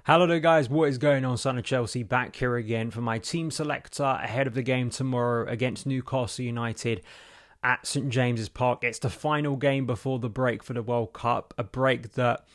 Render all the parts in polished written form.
Hello there guys, what is going on? Son of Chelsea back here again for my team selector ahead of the game tomorrow against Newcastle United at St James's Park. It's the final game before the break for the World Cup, a break that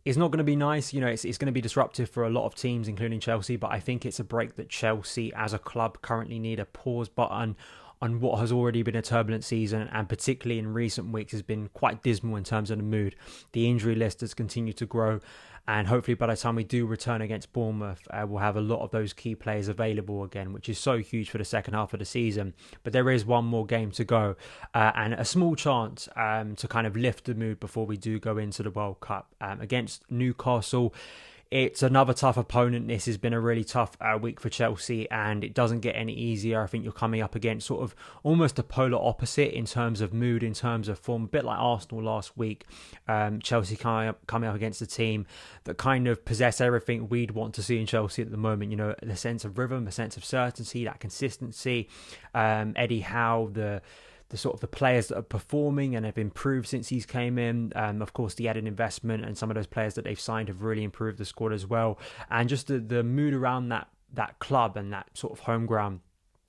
is not going to be nice. It's going to be disruptive for a lot of teams, including Chelsea, but I think it's a break that Chelsea as a club currently need a pause button on what has already been a turbulent season, and particularly in recent weeks has been quite dismal in terms of the mood. The injury list has continued to grow, and hopefully by the time we do return against Bournemouth, we'll have a lot of those key players available again, which is so huge for the second half of the season. But there is one more game to go, and a small chance to kind of lift the mood before we do go into the World Cup against Newcastle. It's another tough opponent. This has been a really tough week for Chelsea, and it doesn't get any easier. I think you're coming up against sort of almost a polar opposite in terms of mood, in terms of form, a bit like Arsenal last week. Chelsea coming up against a team that kind of possess everything we'd want to see in Chelsea at the moment. The sense of rhythm, the sense of certainty, that consistency. Eddie Howe, the sort of the players that are performing and have improved since he's came in. Of course, the added investment and some of those players that they've signed have really improved the squad as well. And just the mood around that club and that sort of home ground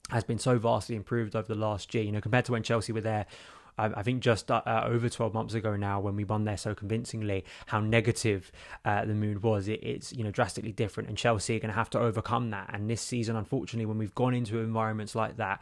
has been so vastly improved over the last year. Compared to when Chelsea were there, I think just over 12 months ago now, when we won there so convincingly, how negative the mood was. It's drastically different, and Chelsea are going to have to overcome that. And this season, unfortunately, when we've gone into environments like that,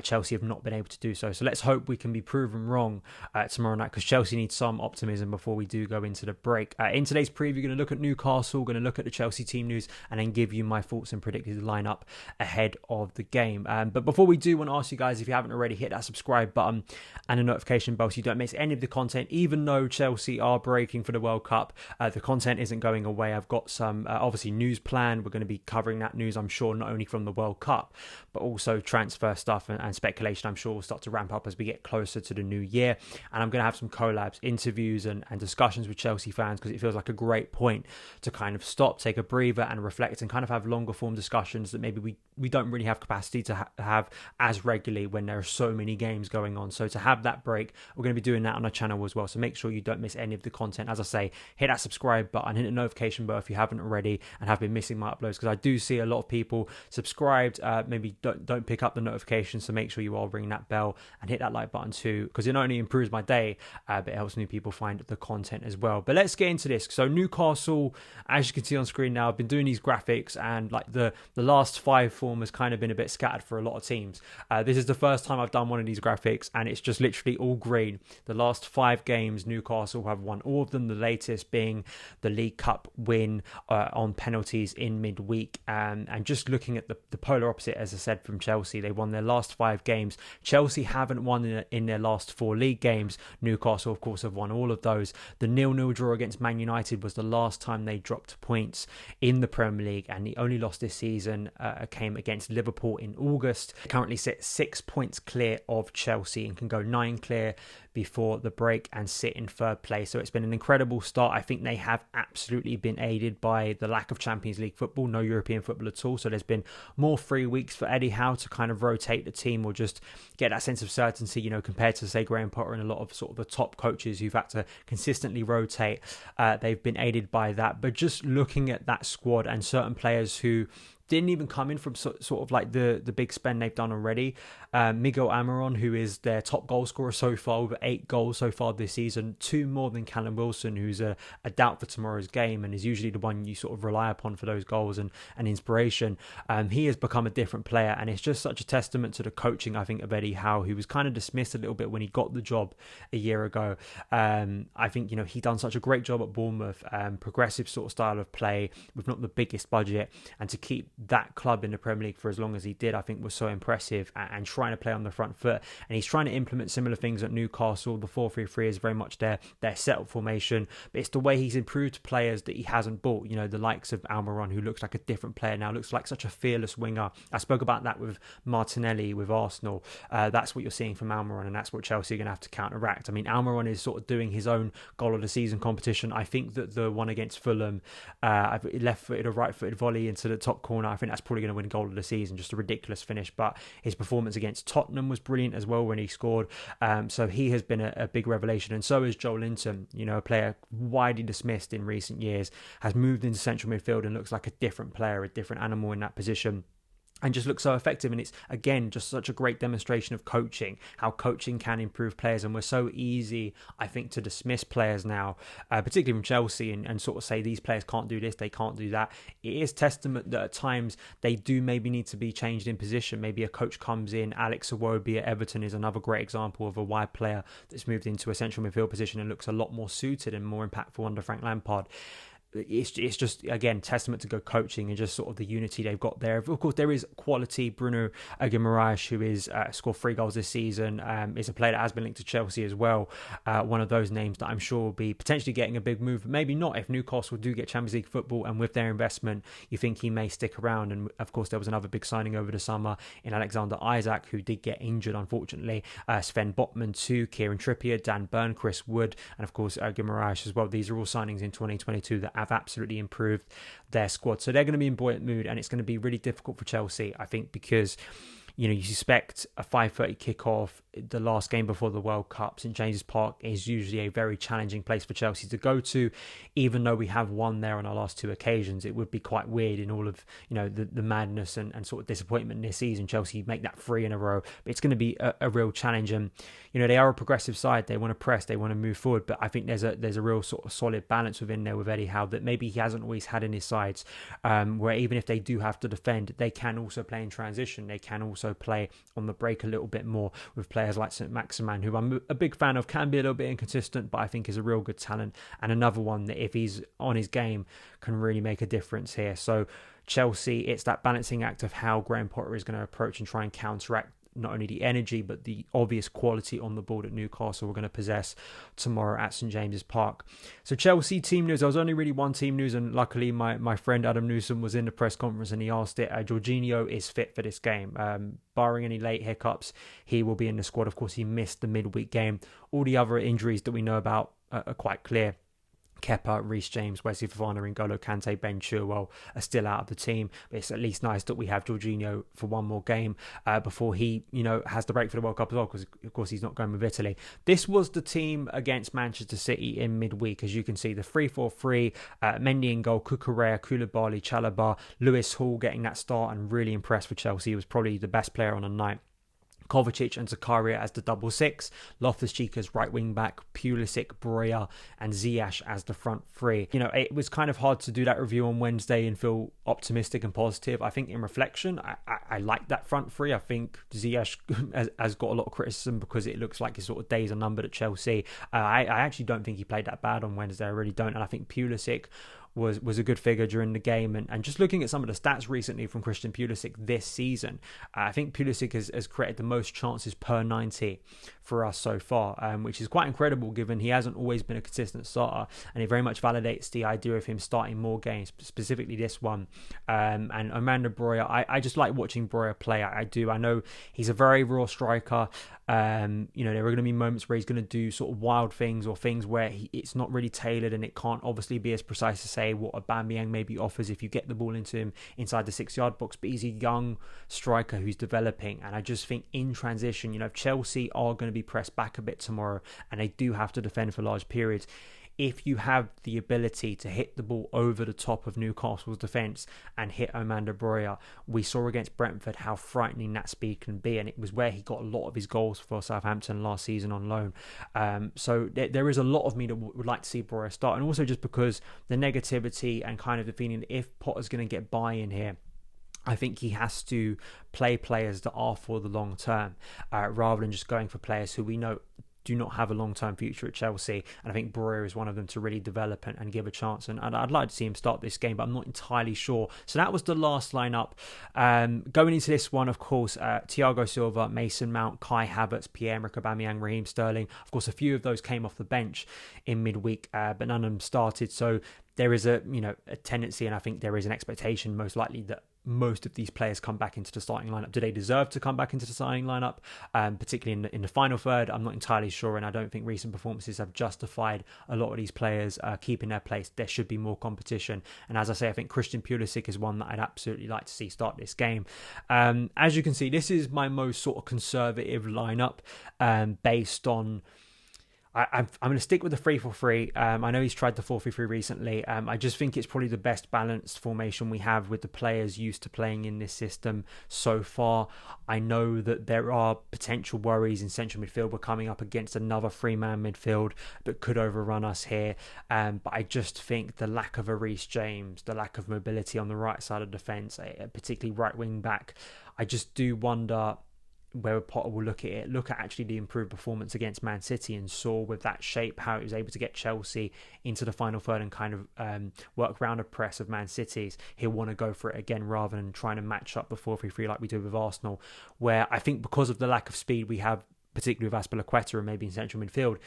Chelsea have not been able to do so. So let's hope we can be proven wrong tomorrow night, because Chelsea needs some optimism before we do go into the break. In today's preview, going to look at Newcastle, going to look at the Chelsea team news, and then give you my thoughts and predicted lineup ahead of the game. But before we do, want to ask you guys, if you haven't already, hit that subscribe button and a notification bell so you don't miss any of the content. Even though Chelsea are breaking for the World Cup, the content isn't going away. I've got some obviously news planned. We're going to be covering that news, I'm sure, not only from the World Cup, but also transfer stuff and speculation. I'm sure will start to ramp up as we get closer to the new year. And I'm going to have some collabs, interviews and discussions with Chelsea fans, because it feels like a great point to kind of stop, take a breather and reflect, and kind of have longer form discussions that maybe we don't really have capacity to have as regularly when there are so many games going on. So to have that break, we're going to be doing that on our channel as well. So make sure you don't miss any of the content. As I say, hit that subscribe button, hit the notification bell if you haven't already and have been missing my uploads, because I do see a lot of people subscribed, maybe don't pick up the notifications. So make sure you are ringing that bell and hit that like button too, because it not only improves my day, but it helps new people find the content as well. But let's get into this. So Newcastle, as you can see on screen now, I've been doing these graphics, and like the last five form has kind of been a bit scattered for a lot of teams. This is the first time I've done one of these graphics, and it's just literally all green. The last 5 games, Newcastle have won all of them, the latest being the League Cup win on penalties in midweek. And just looking at the polar opposite, as I said, from Chelsea, they won their last 5 games. Chelsea haven't won in their last 4 league games. Newcastle, of course, have won all of those. The 0-0 draw against Man United was the last time they dropped points in the Premier League, and the only loss this season came against Liverpool in August. They currently sit 6 points clear of Chelsea and can go 9 clear before the break and sit in 3rd place. So it's been an incredible start. I think they have absolutely been aided by the lack of Champions League football, no European football at all. So there's been more free weeks for Eddie Howe to kind of rotate the team, or just get that sense of certainty, compared to, say, Graham Potter and a lot of sort of the top coaches who've had to consistently rotate. They've been aided by that. But just looking at that squad and certain players who didn't even come in from sort of like the big spend they've done already. Miguel Almiron, who is their top goal scorer so far, with 8 goals so far this season, 2 more than Callum Wilson, who's a doubt for tomorrow's game and is usually the one you sort of rely upon for those goals and inspiration. He has become a different player, and it's just such a testament to the coaching, I think, of Eddie Howe, who was kind of dismissed a little bit when he got the job a year ago. I think, he done such a great job at Bournemouth, progressive sort of style of play with not the biggest budget, and to keep that club in the Premier League for as long as he did, I think was so impressive, and trying to play on the front foot. And he's trying to implement similar things at Newcastle. The 4-3-3 is very much their set-up formation, but it's the way he's improved players that he hasn't bought. The likes of Almiron, who looks like a different player now, looks like such a fearless winger. I spoke about that with Martinelli with Arsenal. That's what you're seeing from Almiron, and that's what Chelsea are going to have to counteract. I mean, Almiron is sort of doing his own goal of the season competition. I think that the one against Fulham, left-footed or right-footed volley into the top corner, I think that's probably going to win goal of the season. Just a ridiculous finish. But his performance against Tottenham was brilliant as well when he scored. So he has has been a big revelation, and so is Joel Linton, a player widely dismissed in recent years, has moved into central midfield and looks like a different player, a different animal in that position, and just looks so effective. And it's, again, just such a great demonstration of coaching, how coaching can improve players. And we're so easy, I think, to dismiss players now, particularly from Chelsea, and sort of say these players can't do this, they can't do that. It is testament that at times they do maybe need to be changed in position. Maybe a coach comes in. Alex Iwobi at Everton is another great example of a wide player that's moved into a central midfield position and looks a lot more suited and more impactful under Frank Lampard. It's just, again, testament to good coaching and just sort of the unity they've got there. Of course, there is quality. Bruno Guimaraes, who is scored 3 goals this season, is a player that has been linked to Chelsea as well. One of those names that I'm sure will be potentially getting a big move, but maybe not if Newcastle do get Champions League football, and with their investment, you think he may stick around. And of course, there was another big signing over the summer in Alexander Isak, who did get injured, unfortunately. Sven Botman too, Kieran Trippier, Dan Burn, Chris Wood, and of course Guimaraes as well. These are all signings in 2022 that have absolutely improved their squad. So they're going to be in buoyant mood, and it's going to be really difficult for Chelsea, I think, because you suspect a 5:30 kickoff. The last game before the World Cup, St James's Park is usually a very challenging place for Chelsea to go to. Even though we have won there on our last 2 occasions, it would be quite weird in all of the madness and sort of disappointment this season. Chelsea make that 3 in a row, but it's going to be a real challenge. And they are a progressive side. They want to press, they want to move forward. But I think there's a real sort of solid balance within there with Eddie Howe that maybe he hasn't always had in his sides, where even if they do have to defend, they can also play in transition. They can also play on the break a little bit more with players like St Maximin, who I'm a big fan of, can be a little bit inconsistent, but I think is a real good talent, and another one that if he's on his game can really make a difference here. So Chelsea, it's that balancing act of how Graham Potter is going to approach and try and counteract not only the energy but the obvious quality on the board at Newcastle we're going to possess tomorrow at St James's Park. So Chelsea team news, there was only really one team news, and luckily my friend Adam Newsom was in the press conference and he asked it. Jorginho is fit for this game. Barring any late hiccups, he will be in the squad. Of course, he missed the midweek game. All the other injuries that we know about are quite clear. Kepa, Reece James, Wesley Fofana, N'Golo Kante, Ben Chilwell are still out of the team. But it's at least nice that we have Jorginho for one more game before he, has the break for the World Cup as well, because of course he's not going with Italy. This was the team against Manchester City in midweek. As you can see, the 3-4-3, Mendy in goal, Cucurella, Koulibaly, Chalobah, Lewis Hall getting that start and really impressed with Chelsea. He was probably the best player on the night. Kovacic and Zakaria as the double 6, Loftus-Cheek as right wing back, Pulisic, Broja and Ziyech as the front 3. It was kind of hard to do that review on Wednesday and feel optimistic and positive. I think in reflection, I like that front 3. I think Ziyech has got a lot of criticism because it looks like his sort of days are numbered at Chelsea. I actually don't think he played that bad on Wednesday. I really don't. And I think Pulisic was a good figure during the game. And just looking at some of the stats recently from Christian Pulisic this season, I think Pulisic has created the most chances per 90 for us so far, which is quite incredible given he hasn't always been a consistent starter, and it very much validates the idea of him starting more games, specifically this one. And Amanda Broja, I just like watching Broja play. I do. I know he's a very raw striker. There are going to be moments where he's going to do sort of wild things or things where it's not really tailored, and it can't obviously be as precise to say what Aubameyang maybe offers if you get the ball into him inside the 6-yard box. But he's a young striker who's developing, and I just think in transition, if Chelsea are going to be pressed back a bit tomorrow and they do have to defend for large periods, if you have the ability to hit the ball over the top of Newcastle's defence and hit Amanda Broja, we saw against Brentford how frightening that speed can be, and it was where he got a lot of his goals for Southampton last season on loan. So there is a lot of me that would like to see Broja start, and also just because the negativity and kind of the feeling that if Potter's going to get buy-in here, I think he has to play players that are for the long term, rather than just going for players who we know do not have a long-term future at Chelsea. And I think Broja is one of them to really develop and give a chance. And I'd like to see him start this game, but I'm not entirely sure. So that was the last lineup. Going into this one, of course, Thiago Silva, Mason Mount, Kai Havertz, Pierre-Emerick Aubameyang, Raheem Sterling. Of course, a few of those came off the bench in midweek, but none of them started. So there is a tendency, and I think there is an expectation most likely that most of these players come back into the starting lineup. Do they deserve to come back into the starting lineup? Particularly in the final third, I'm not entirely sure, and I don't think recent performances have justified a lot of these players keeping their place. There should be more competition, and as I say, I think Christian Pulisic is one that I'd absolutely like to see start this game. As you can see, this is my most sort of conservative lineup, based on I'm going to stick with the 3-4-3. I know he's tried the 4-3-3 recently. I just think it's probably the best balanced formation we have with the players used to playing in this system so far. I know that there are potential worries in central midfield. We're coming up against another 3-man midfield that could overrun us here. But I just think the lack of a Reece James, the lack of mobility on the right side of defence, particularly right wing back, I just do wonder where Potter will look at actually the improved performance against Man City, and saw with that shape how he was able to get Chelsea into the final third and kind of work around a press of Man City's. He'll want to go for it again rather than trying to match up the 4-3-3 like we do with Arsenal, where I think because of the lack of speed we have, particularly with Azpilicueta and maybe in central midfield,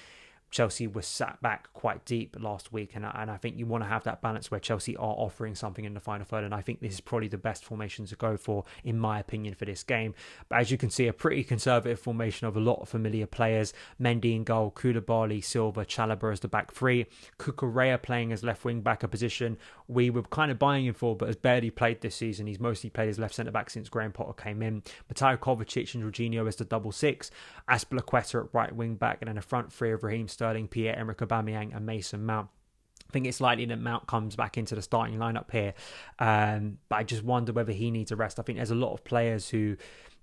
Chelsea was sat back quite deep last week, and I think you want to have that balance where Chelsea are offering something in the final third, and I think this is probably the best formation to go for, in my opinion, for this game. But as you can see, a pretty conservative formation of a lot of familiar players. Mendy in goal, Koulibaly, Silva, Chalobah as the back three, Cucurella playing as left wing back, a position we were kind of buying him for, but has barely played this season. He's mostly played as left centre back since Graham Potter came in. Mateo Kovacic and Jorginho as the double six, Azpilicueta at right wing back, and then a front three of Raheem Sterling, Pierre-Emerick Aubameyang and Mason Mount. I think it's likely that Mount comes back into the starting lineup here, but I just wonder whether he needs a rest. I think there's a lot of players who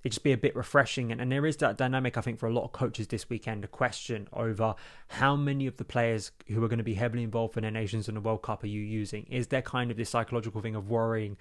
it'd just be a bit refreshing, and there is that dynamic, I think, for a lot of coaches this weekend, a question over how many of the players who are going to be heavily involved in their nations in the World Cup are you using? Is there kind of this psychological thing of worrying,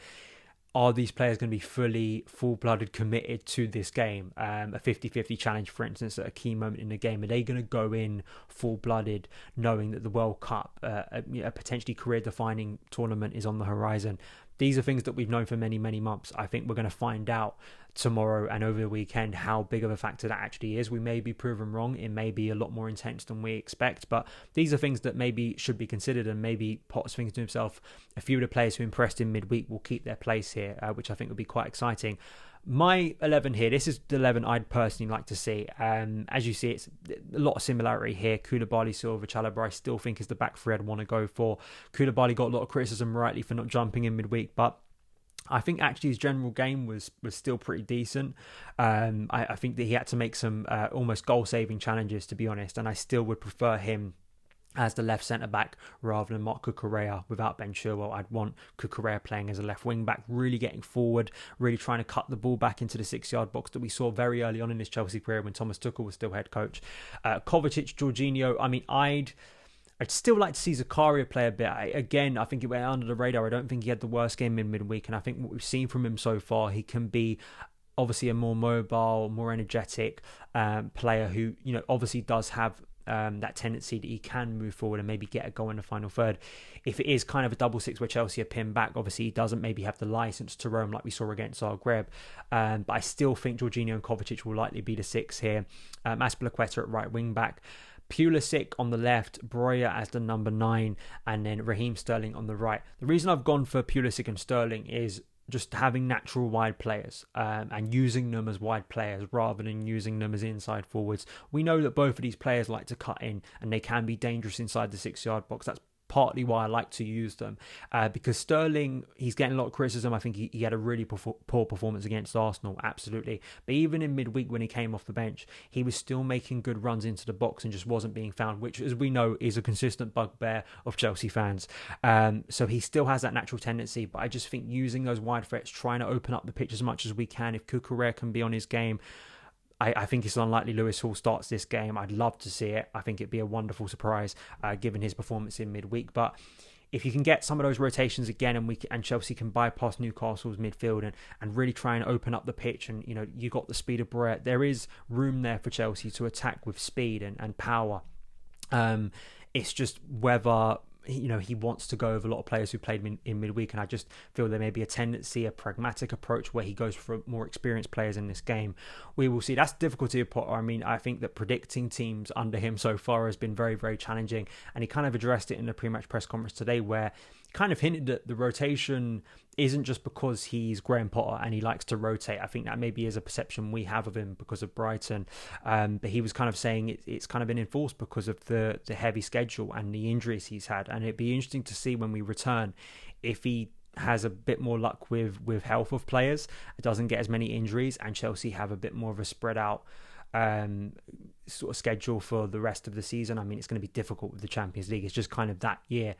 are these players going to be fully, full-blooded committed to this game? A 50-50 challenge, for instance, at a key moment in the game. Are they going to go in full-blooded knowing that the World Cup, a potentially career-defining tournament, is on the horizon? These are things that we've known for many, many months. I think we're going to find out tomorrow and over the weekend how big of a factor that actually is. We may be proven wrong. It may be a lot more intense than we expect, but these are things that maybe should be considered, and maybe Potter's thinking to himself, a few of the players who impressed him midweek will keep their place here, which I think would be quite exciting. My 11 here, this is the 11 I'd personally like to see. As you see, it's a lot of similarity here. Koulibaly, Silva, Chalobah, I still think is the back three I'd want to go for. Koulibaly got a lot of criticism rightly for not jumping in midweek, but I think actually his general game was still pretty decent. I think that he had to make some almost goal-saving challenges, to be honest, and I still would prefer him as the left centre-back rather than Marc Cucurella without Ben Chilwell. I'd want Cucurella playing as a left wing-back, really getting forward, really trying to cut the ball back into the 6-yard box that we saw very early on in his Chelsea career when Thomas Tuchel was still head coach. Kovacic, Jorginho, I mean, I'd still like to see Zakaria play a bit. I think it went under the radar. I don't think he had the worst game in midweek, and I think what we've seen from him so far, he can be obviously a more mobile, more energetic player who, obviously does have that tendency that he can move forward and maybe get a goal in the final third. If it is kind of a double six where Chelsea are pinned back, obviously he doesn't maybe have the license to roam like we saw against Zagreb. But I still think Jorginho and Kovacic will likely be the six here. Azpilicueta at right wing back, Pulisic on the left, Breuer as the number 9, and then Raheem Sterling on the right. The reason I've gone for Pulisic and Sterling is just having natural wide players and using them as wide players rather than using them as inside forwards. We know that both of these players like to cut in and they can be dangerous inside the 6-yard box. That's partly why I like to use them, because Sterling, he's getting a lot of criticism. I think he had a really poor performance against Arsenal, absolutely. But even in midweek when he came off the bench, he was still making good runs into the box and just wasn't being found, which, as we know, is a consistent bugbear of Chelsea fans. So he still has that natural tendency, but I just think using those wide threats, trying to open up the pitch as much as we can. If Cucurella can be on his game, I think it's unlikely Lewis Hall starts this game. I'd love to see it. I think it'd be a wonderful surprise given his performance in midweek. But if you can get some of those rotations again and Chelsea can bypass Newcastle's midfield and really try and open up the pitch, and you got the speed of Breuer, there is room there for Chelsea to attack with speed and power. It's just whether he wants to go over a lot of players who played in midweek, and I just feel there may be a tendency, a pragmatic approach where he goes for more experienced players in this game. We will see. That's the difficulty of Potter. I mean, I think that predicting teams under him so far has been very, very challenging, and he kind of addressed it in the pre-match press conference today, where he kind of hinted that the rotation isn't just because he's Graham Potter and he likes to rotate. I think that maybe is a perception we have of him because of Brighton. But he was kind of saying it's kind of been enforced because of the heavy schedule and the injuries he's had. And it'd be interesting to see when we return if he has a bit more luck with health of players, doesn't get as many injuries, and Chelsea have a bit more of a spread out sort of schedule for the rest of the season. I mean, it's going to be difficult with the Champions League. It's just kind of that year.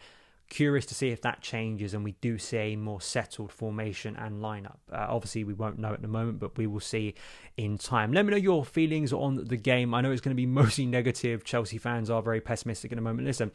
Curious to see if that changes and we do see a more settled formation and lineup. Obviously, we won't know at the moment, but we will see in time. Let me know your feelings on the game. I know it's going to be mostly negative. Chelsea fans are very pessimistic at the moment. Listen,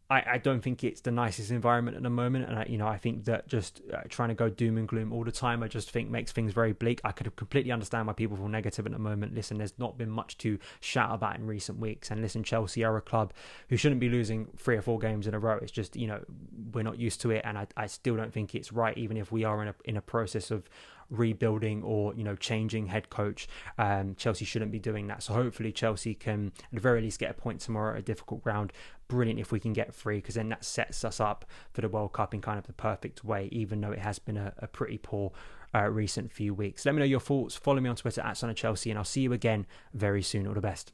I don't think it's the nicest environment at the moment, and I think that just trying to go doom and gloom all the time, I just think makes things very bleak. I could completely understand why people feel negative at the moment. Listen, there's not been much to shout about in recent weeks, and listen, Chelsea are a club who shouldn't be losing 3 or 4 games in a row. It's just we're not used to it, and I still don't think it's right, even if we are in a process of rebuilding or changing head coach. Chelsea shouldn't be doing that, so hopefully Chelsea can at the very least get a point tomorrow at a difficult ground. Brilliant if we can get 3, because then that sets us up for the World Cup in kind of the perfect way, even though it has been a pretty poor recent few weeks. Let me know your thoughts. Follow me on Twitter at SonOfChelsea, and I'll see you again very soon. All the best.